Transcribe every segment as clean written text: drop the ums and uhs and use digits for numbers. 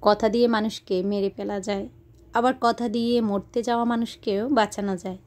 কথা দিয়ে মানুষকে মেরে ফেলা যায়, আবার কথা দিয়ে মরতে যাওয়া মানুষকেও বাঁচানো যায়।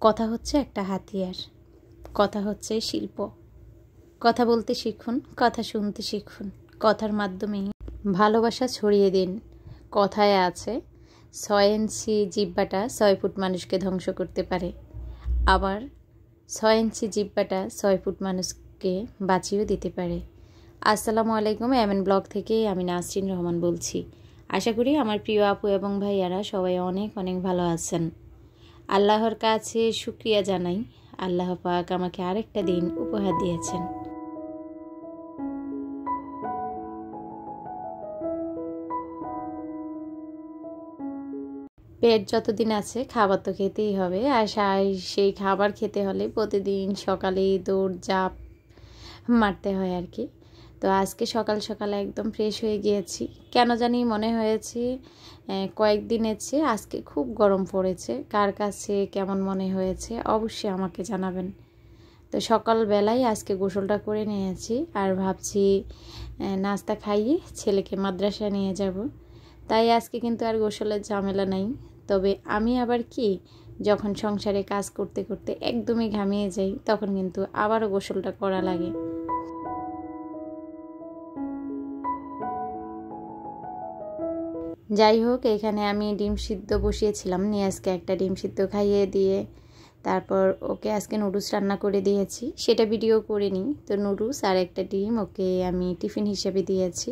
কথা হচ্ছে একটা হাতিয়ার, কথা হচ্ছে শিল্প। কথা বলতে শিখুন, কথা শুনতে শিখুন, কথার মাধ্যমে ভালোবাসা ছড়িয়ে দিন। কথায় আছে 6 ইঞ্চি জিহ্বাটা 6 ফুট মানুষকে ধ্বংস করতে পারে, আবার 6 ইঞ্চি জিহ্বাটা 6 ফুট মানুষকে বাঁচিয়েও দিতে পারে। আসসালামু আলাইকুম, এমএন ব্লগ থেকে আমি নাসরিন রহমান বলছি। আশা করি আমার প্রিয় আপু এবং ভাইয়ারা সবাই অনেক অনেক ভালো আছেন। আল্লাহর কাছে শুকরিয়া জানাই, আল্লাহ পাক আমাকে আরেকটা দিন উপহার দিয়েছেন। পেট যতদিন আছে খাবার তো খেতেই হবে, আর সেই খাবার খেতে হলে প্রতিদিন সকালে দৌড়ঝাঁপ মারতে হয় আর কি। তো আজকে সকাল সকাল একদম ফ্রেশ হয়ে গিয়েছি, কেন জানি মনে হয়েছে কয়েকদিনের চেয়ে আজকে খুব গরম পড়েছে। কার কাছে কেমন মনে হয়েছে অবশ্যই আমাকে জানাবেন। তো সকালবেলায় আজকে গোসলটা করে নিয়েছি, আর ভাবছি নাস্তা খাইয়ে ছেলেকে মাদ্রাসায় নিয়ে যাব। তাই আজকে কিন্তু আর গোসলের ঝামেলা নাই। তবে আমি আবার কি, যখন সংসারে কাজ করতে করতে একদমই ঘামিয়ে যাই, তখন কিন্তু আবারও গোসলটা করা লাগে। যাই হোক, এখানে আমি ডিম সিদ্ধ বসিয়েছিলাম, নিয়ে আজকে একটা ডিম সিদ্ধ খাইয়ে দিয়ে তারপর ওকে আজকে নুডলস রান্না করে দিয়েছি, সেটা ভিডিও করে নিই। তো নুডলস আর একটা ডিম ওকে আমি টিফিন হিসেবে দিয়েছি।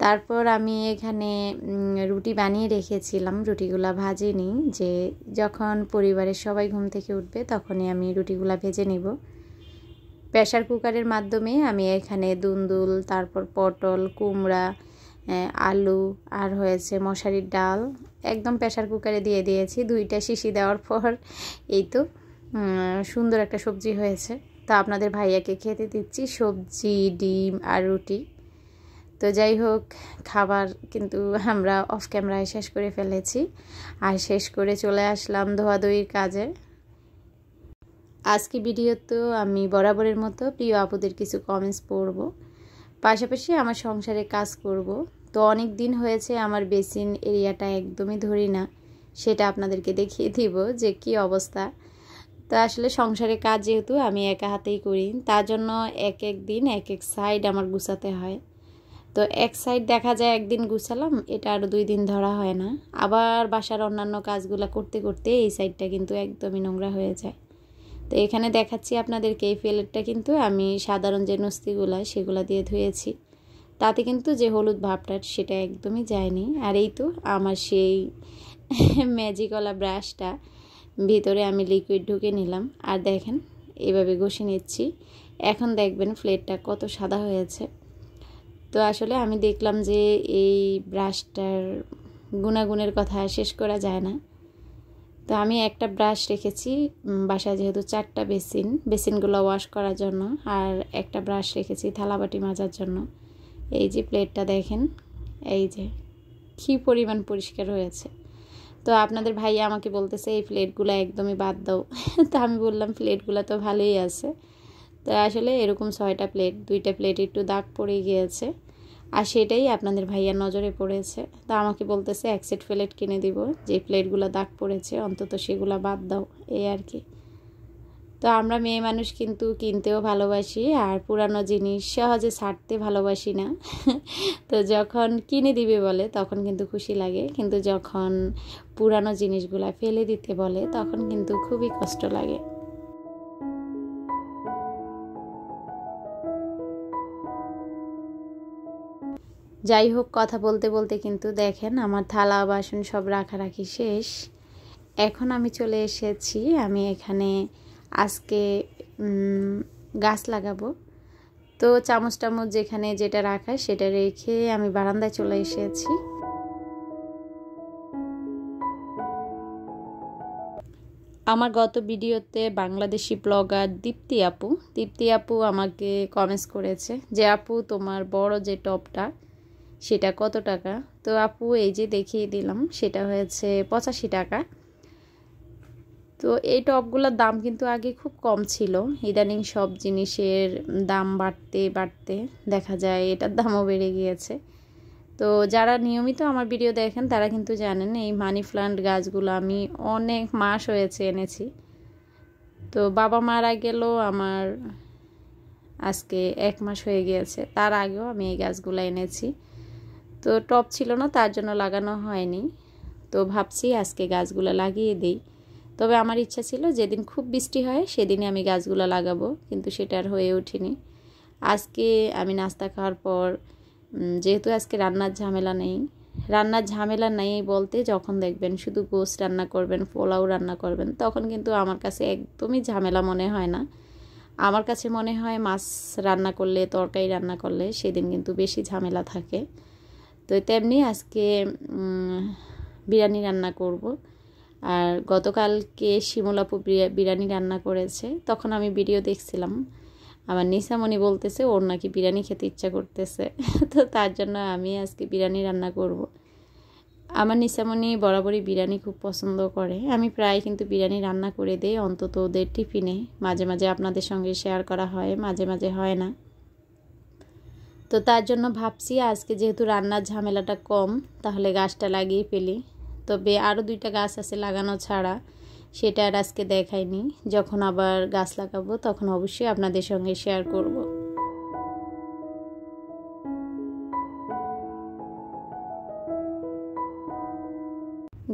তারপর আমি এখানে রুটি বানিয়ে রেখেছিলাম, রুটিগুলা ভাজিনি, যে যখন পরিবারের সবাই ঘুম থেকে উঠবে তখনই আমি রুটিগুলা ভেজে নিব। প্রেসার কুকারের মাধ্যমে আমি এখানে দুন্দুল, তারপর পটল, কুমড়া, আলু আর হয়েছে মশারির ডাল একদম প্রেসার কুকারে দিয়ে দিয়েছি। 2টা সিটি দেওয়ার পর এই তো সুন্দর একটা সবজি হয়েছে। তো আপনাদের ভাইয়াকে খেতে দিচ্ছি সবজি, ডিম আর রুটি। তো যাই হোক, খাবার কিন্তু আমরা অফ ক্যামেরায় শেষ করে ফেলেছি, আর শেষ করে চলে আসলাম ধোয়াধুয়ির কাজে। আজকে ভিডিও তো আমি বরাবরের মতো প্রিয় আপুদের কিছু কমেন্টস পড়ব, পাশাপাশি আমার সংসারে কাজ করব। তো অনেক দিন হয়েছে আমার বেসিন এরিয়াটা একদমই ধরি না, সেটা আপনাদেরকে দেখিয়ে দিব যে কি অবস্থা। তো আসলে সংসারে কাজ যেহেতু আমি একা হাতেই করি, তার জন্য এক এক দিন এক এক সাইড আমার গুছাতে হয়। তো এক সাইড দেখা যায় একদিন গুছালাম, এটা আরও 2 দিন ধরা হয় না। আবার বাসার অন্যান্য কাজগুলো করতে করতে এই সাইডটা কিন্তু একদমই নোংরা হয়ে যায়। তো এখানে দেখাচ্ছি আপনাদেরকে, এই প্লেটটা কিন্তু আমি সাধারণ যে নস্তিগুলা সেগুলো দিয়ে ধুয়েছি, তাতে কিন্তু যে হলুদ ভাবটা সেটা একদমই যায়নি। আর এই তো আমার সেই ম্যাজিকওয়ালা ব্রাশটা ভিতরে আমি লিকুইড ঢুকে নিলাম, আর দেখেন এভাবে ঘষে নিচ্ছি। এখন দেখবেন প্লেটটা কত সাদা হয়েছে। তো আসলে আমি দেখলাম যে এই ব্রাশটার গুণাগুণের কথা শেষ করা যায় না। তো আমি একটা ব্রাশ রেখেছি বাসায়, যেহেতু 4টা বেসিনগুলো ওয়াশ করার জন্য, আর একটা ব্রাশ রেখেছি থালাবাটি মাজার জন্য। এই যে প্লেটটা দেখেন, এই যে কী পরিমাণ পরিষ্কার হয়েছে। তো আপনাদের ভাইয়া আমাকে বলতেছে এই প্লেটগুলো একদমই বাদ দাও। তো আমি বললাম প্লেটগুলো তো ভালোই আছে। তো আসলে এরকম 6টা প্লেট, 2টা প্লেট একটু দাগ পড়ে গিয়েছে, আর সেটাই আপনাদের ভাইয়ার নজরে পড়েছে। তো আমাকে বলতেছে এক সেট প্লেট কিনে দিব, যে প্লেটগুলো দাগ পড়েছে অন্তত সেগুলো বাদ দাও, এই আর কি। তো আমরা মেয়ে মানুষ কিন্তু কিনতেও ভালোবাসি, আর পুরানো জিনিস সহজে ছাড়তে ভালোবাসি না। তো যখন কিনে দিবে বলে তখন কিন্তু খুশি লাগে, কিন্তু যখন পুরানো জিনিসগুলো ফেলে দিতে বলে তখন কিন্তু খুবই কষ্ট লাগে। যাই হোক, কথা বলতে বলতে কিন্তু দেখেন আমার থালা বাসন সব রাখারাখি শেষ। এখন আমি চলে এসেছি, আমি এখানে আজকে গাছ লাগাবো। তো চামচ টামচ যেখানে যেটা রাখা সেটা রেখে আমি বারান্দায় চলে এসেছি। আমার গত ভিডিওতে বাংলাদেশি ব্লগার দীপ্তি আপু আমাকে কমেন্টস করেছে যে আপু তোমার বড় যে টপটা সেটা কত টাকা। তো আপু এই যে দেখিয়ে দিলাম, সেটা হয়েছে 85 টাকা। তো এই টপগুলোর দাম কিন্তু আগে খুব কম ছিল, ইদানিং সব জিনিসের দাম বাড়তে বাড়তে দেখা যায় এটার দামও বেড়ে গিয়েছে। তো যারা নিয়মিত আমার ভিডিও দেখেন তারা কিন্তু জানেন এই মানি প্লান্ট গাছগুলো আমি অনেক মাস হয়েছে এনেছি। তো বাবা মারা গেল আমার আজকে 1 মাস হয়ে গিয়েছে, তার আগেও আমি এই গাছগুলো এনেছি। তো টব ছিল না, তার জন্য লাগানো হয়নি। তো ভাবছি আজকে গাছগুলো লাগিয়ে দিই। তবে আমার ইচ্ছা ছিল যেদিন খুব বৃষ্টি হয় সেদিনই আমি গাছগুলো লাগাবো, কিন্তু সেটা আর হয়ে ওঠেনি। আজকে আমি নাস্তা খাওয়ার পর যেহেতু আজকে রান্নার ঝামেলা নেই বলতে, যখন দেখবেন শুধু গোশত রান্না করবেন, পোলাও রান্না করবেন, তখন কিন্তু আমার কাছে একদমই ঝামেলা মনে হয় না। আমার কাছে মনে হয় মাছ রান্না করলে, তরকারি রান্না করলে সেদিন কিন্তু বেশি ঝামেলা থাকে। তো তেমনি আজকে বিরিয়ানি রান্না করব। আর গতকালকে শিমুলাপু বিরিয়ানি রান্না করেছে, তখন আমি ভিডিও দেখছিলাম। আমার নিসামণি বলতেছে ওর নাকি বিরিয়ানি খেতে ইচ্ছা করতেছে। তো তার জন্য আমি আজকে বিরিয়ানি রান্না করব। আমার নিসামণি বরাবরই বিরিয়ানি খুব পছন্দ করে। আমি প্রায় কিন্তু বিরিয়ানি রান্না করে দেই, অন্তত ওদের টিফিনে। মাঝে মাঝে আপনাদের সঙ্গে শেয়ার করা হয়, মাঝে মাঝে হয় না। তো তার জন্য ভাবছি আজকে যেহেতু রান্নার ঝামেলাটা কম, তাহলে গাছটা লাগিয়ে ফেলি। তবে আরও 2টা গাছ আছে লাগানো ছাড়া, সেটা আর আজকে দেখাইনি। যখন আবার গাছ লাগাবো তখন অবশ্যই আপনাদের সঙ্গে শেয়ার করব।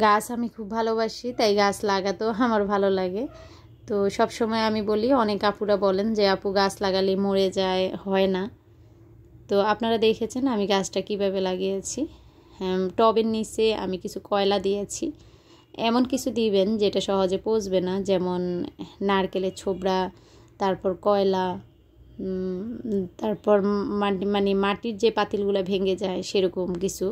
গাছ আমি খুব ভালোবাসি, তাই গাছ লাগাতেও আমার ভালো লাগে। তো সব সময় আমি বলি, অনেক আপুরা বলেন যে আপু গাছ লাগালে মরে যায়, হয় না। তো আপনারা দেখেছেন আমি গাছটা কিভাবে লাগিয়েছি। টবের নিচে আমি কিছু কয়লা দিয়েছি। এমন কিছু দিবেন যেটা সহজে পচবে না, যেমন নারকেলের ছোবড়া, তারপর কয়লা, তারপর মাটির যে পাতিলগুলো ভেঙে যায় সেরকম কিছু।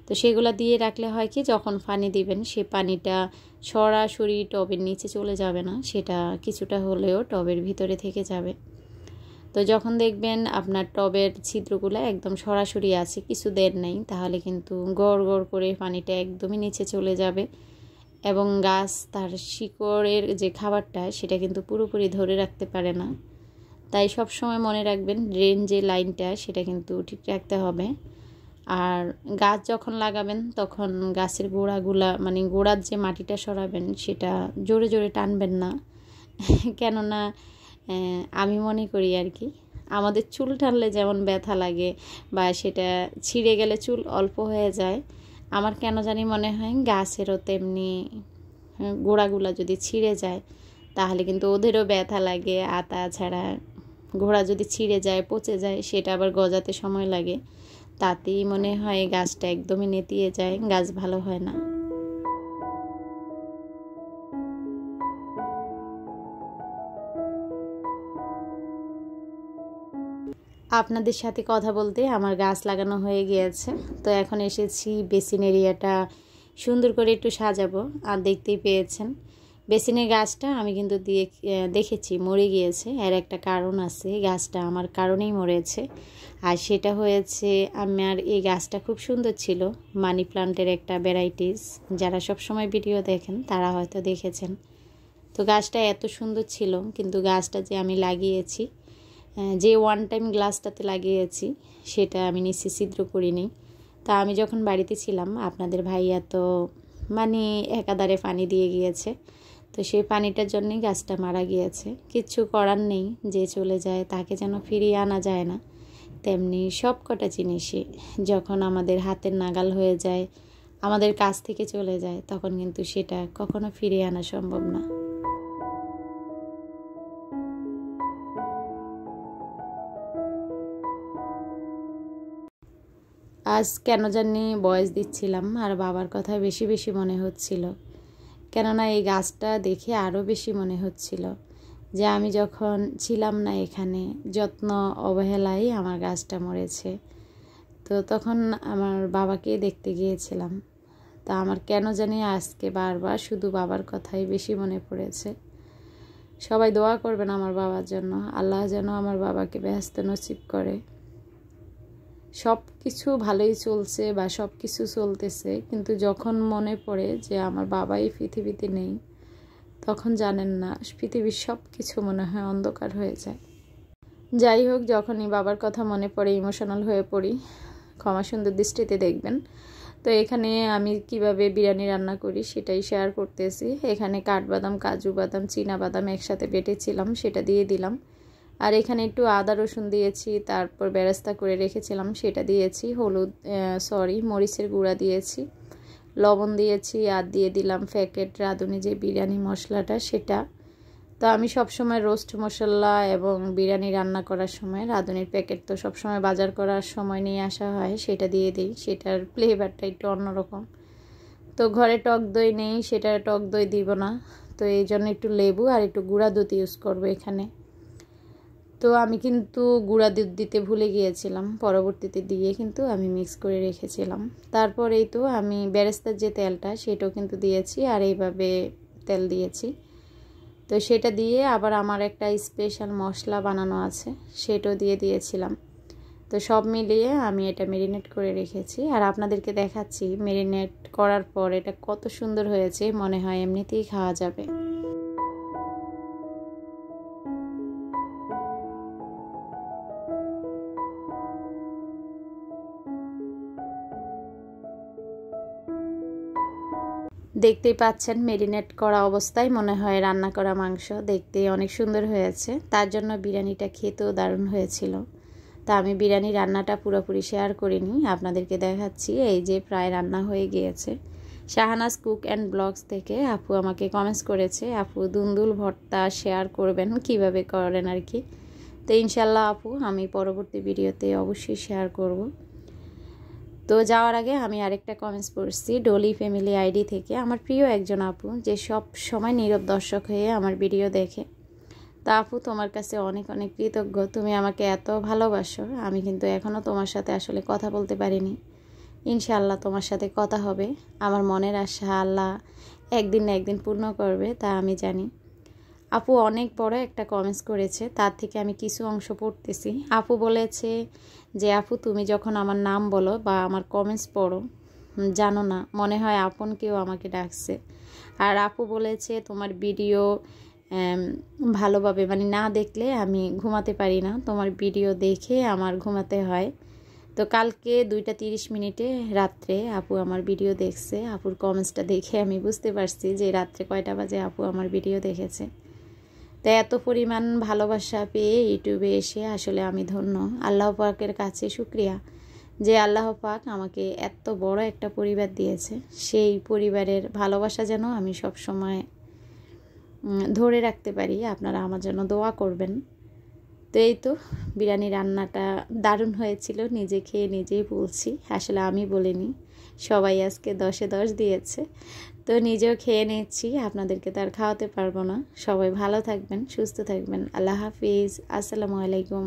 তো সেগুলো দিয়ে রাখলে হয় কি, যখন পানি দিবেন সে পানিটা সরাসরি টবের নিচে চলে যাবে না, সেটা কিছুটা হলেও টবের ভিতরে থেকে যাবে। তো যখন দেখবেন আপনার টবের ছিদ্রগুলো একদম সরাসরি আছে, কিছু দেন নেই, তাহলে কিন্তু গড় গড় করে পানিটা একদমই নিচে চলে যাবে এবং গাছ তার শিকড়ের যে খাবারটা সেটা কিন্তু পুরোপুরি ধরে রাখতে পারে না। তাই সব সময় মনে রাখবেন ড্রেন যে লাইনটা সেটা কিন্তু ঠিক রাখতে হবে। আর গাছ যখন লাগাবেন তখন গাছের গোড়ার যে মাটিটা সরাবেন সেটা জোরে জোরে টানবেন না। কেননা আমি মনে করি আর কি, আমাদের চুল টানলে যেমন ব্যথা লাগে বা সেটা ছিঁড়ে গেলে চুল অল্প হয়ে যায়, আমার কেন জানি মনে হয় গাছেরও তেমনি গোড়াগুলা যদি ছিঁড়ে যায় তাহলে কিন্তু ওদেরও ব্যথা লাগে। আর তাছাড়া গোড়া যদি ছিঁড়ে যায়, পচে যায়, সেটা আবার গজাতে সময় লাগে। তাতেই মনে হয় গাছটা একদমই নেতিয়ে যায়, গাছ ভালো হয় না। আপনাদের সাথে কথা বলতে আমার গাছ লাগানো হয়ে গিয়েছে। তো এখন এসেছি বেসিন এরিয়াটা সুন্দর করে একটু সাজাবো। আর দেখতেই পেয়েছেন বেসিনের গাছটা আমি কিন্তু দেখেছি মরে গিয়েছে। এর একটা কারণ আছে, গাছটা আমার কারণেই মরেছে। আর সেটা হয়েছে, আমার এই গাছটা খুব সুন্দর ছিল, মানি প্লান্টের একটা ভ্যারাইটিস। যারা সব সময় ভিডিও দেখেন তারা হয়তো দেখেছেন। তো গাছটা এত সুন্দর ছিল, কিন্তু গাছটা যে আমি লাগিয়েছি, যে ওয়ান টাইম গ্লাসটাতে লাগিয়েছি, সেটা আমি নিচে ছিদ্র করিনি। তা আমি যখন বাড়িতে ছিলাম আপনাদের ভাইয়া তো একাধারে পানি দিয়ে গিয়েছে। তো সেই পানিটার জন্যই গাছটা মারা গিয়েছে। কিচ্ছু করার নেই, যে চলে যায় তাকে যেন ফিরিয়ে আনা যায় না। তেমনি সব কটা জিনিসই যখন আমাদের হাতের নাগাল হয়ে যায়, আমাদের কাছ থেকে চলে যায়, তখন কিন্তু সেটা কখনো ফিরিয়ে আনা সম্ভব না। আজ কেন জানি ভয়েস দিচ্ছিলাম আর বাবার কথা বেশি বেশি মনে হচ্ছিল। কেননা এই গাছটা দেখে আরও বেশি মনে হচ্ছিল যে আমি যখন ছিলাম না এখানে, যত্ন অবহেলায় আমার গাছটা মরেছে। তো তখন আমার বাবাকে দেখতে গিয়েছিলাম। তা আমার কেন জানি আজকে বারবার শুধু বাবার কথাই বেশি মনে পড়েছে। সবাই দোয়া করবেন আমার বাবার জন্য, আল্লাহ যেন আমার বাবাকে ব্যস্ত নসিব করে। সব কিছু ভালোই চলছে বা সব কিছু চলতেছে, কিন্তু যখন মনে পড়ে যে আমার বাবা এই পৃথিবীতে নেই, তখন জানেন না পৃথিবীর সব কিছু মনে হয় অন্ধকার হয়ে যায়। যাই হোক, যখনই বাবার কথা মনে পড়ে ইমোশনাল হয়ে পড়ি। ক্ষমা সুন্দর দৃষ্টিতে দেখবেন। তো এখানে আমি কিভাবে বিরিয়ানি রান্না করি সেটাই শেয়ার করতেছি। এখানে কাঠবাদাম, কাজু বাদাম, চীনা বাদাম একসাথে বেটেছিলাম, সেটা দিয়ে দিলাম। আর এখানে একটু আদা রসুন দিয়েছি, তারপর বেরেস্তা করে রেখেছিলাম সেটা দিয়েছি, মরিচের গুঁড়া দিয়েছি, লবণ দিয়েছি, আর দিয়ে দিলাম প্যাকেট রাঁধুনি যে বিরিয়ানি মশলাটা সেটা। তো আমি সবসময় রোস্ট মশলা এবং বিরিয়ানি রান্না করার সময় রাঁধুনির প্যাকেট তো সবসময় বাজার করার সময় নিয়ে আসা হয়, সেটা দিয়ে দিই। সেটার ফ্লেভারটা একটু অন্যরকম। তো ঘরে টক দই নেই, সেটা টক দই দিব না, তো এই জন্য একটু লেবু আর একটু গুঁড়া দুধ ইউজ করবো এখানে। তো আমি কিন্তু গুঁড়া দুধ দিতে ভুলে গিয়েছিলাম, পরবর্তীতে দিয়ে কিন্তু আমি মিক্স করে রেখেছিলাম। তারপর এই তো আমি বেরেস্তার যে তেলটা সেটাও কিন্তু দিয়েছি, আর এইভাবে তেল দিয়েছি। তো সেটা দিয়ে আবার আমার একটা স্পেশাল মশলা বানানো আছে, সেটাও দিয়ে দিয়েছিলাম। তো সব মিলিয়ে আমি এটা মেরিনেট করে রেখেছি, আর আপনাদেরকে দেখাচ্ছি মেরিনেট করার পর এটা কত সুন্দর হয়েছে, মনে হয় এমনিতেই খাওয়া যাবে। দেখতেই পাচ্ছেন মেরিনেট করা অবস্থায় মনে হয় রান্না করা মাংস, দেখতে অনেক সুন্দর হয়েছে। তার জন্য বিরিয়ানিটা খেতেও দারুণ হয়েছিল। তা আমি বিরিয়ানি রান্নাটা পুরোপুরি শেয়ার করিনি, আপনাদেরকে দেখাচ্ছি। এই যে প্রায় রান্না হয়ে গিয়েছে। শাহানাজ কুক অ্যান্ড ব্লগস থেকে আপু আমাকে কমেন্টস করেছে, আপু দুন্দুল ভর্তা শেয়ার করবেন, কিভাবে করেন আর কি। তো ইনশাল্লাহ আপু আমি পরবর্তী ভিডিওতে অবশ্যই শেয়ার করব। তো যাওয়ার আগে আমি আরেকটা কমেন্টস পড়ছি ডলি ফ্যামিলি আইডি থেকে, আমার প্রিয় একজন আপু যে সব সময় নীরব দর্শক হয়ে আমার ভিডিও দেখে। তা আপু তোমার কাছে অনেক অনেক কৃতজ্ঞ, তুমি আমাকে এত ভালোবাসো। আমি কিন্তু এখনও তোমার সাথে আসলে কথা বলতে পারিনি। ইনশাআল্লাহ তোমার সাথে কথা হবে, আমার মনের আশা আল্লাহ একদিন না একদিন পূর্ণ করবে, তা আমি জানি। আপু অনেক বড় একটা কমেন্টস করেছে, তার থেকে আমি কিছু অংশ পড়তেছি। আপু বলেছে যে আপু তুমি যখন আমার নাম বলো বা আমার কমেন্টস পড়ো, জানো না মনে হয় আপন কেউ আমাকে ডাকছে। আর আপু বলেছে তোমার ভিডিও ভালোভাবে মানে না দেখলে আমি ঘুমাতে পারি না, তোমার ভিডিও দেখে আমার ঘুমাতে হয়। তো কালকে 2:30 রাত্রে আপু আমার ভিডিও দেখছে। আপুর কমেন্টসটা দেখে আমি বুঝতে পারছি যে রাত্রে কয়টা বাজে আপু আমার ভিডিও দেখেছে। তো এত পরিমাণ ভালোবাসা পেয়ে ইউটিউবে এসে আসলে আমি ধন্য। আল্লাহ পাকের কাছে শুকরিয়া যে আল্লাহ পাক আমাকে এত বড় একটা পরিবার দিয়েছে। সেই পরিবারের ভালোবাসা যেন আমি সব সময় ধরে রাখতে পারি। আপনারা আমার জন্য দোয়া করবেন। তো এই তো বিরিয়ানি রান্নাটা দারুণ হয়েছিল, নিজে খেয়ে নিজেই বলছি, আসলে আমি বলিনি, সবাই আজকে 10-এ 10 দিয়েছে। তো নিজেও খেয়ে নিচ্ছি, আপনাদেরকে তো আর খাওয়াতে পারবো না। সবাই ভালো থাকবেন, সুস্থ থাকবেন। আল্লাহ হাফিজ, আসসালামু আলাইকুম।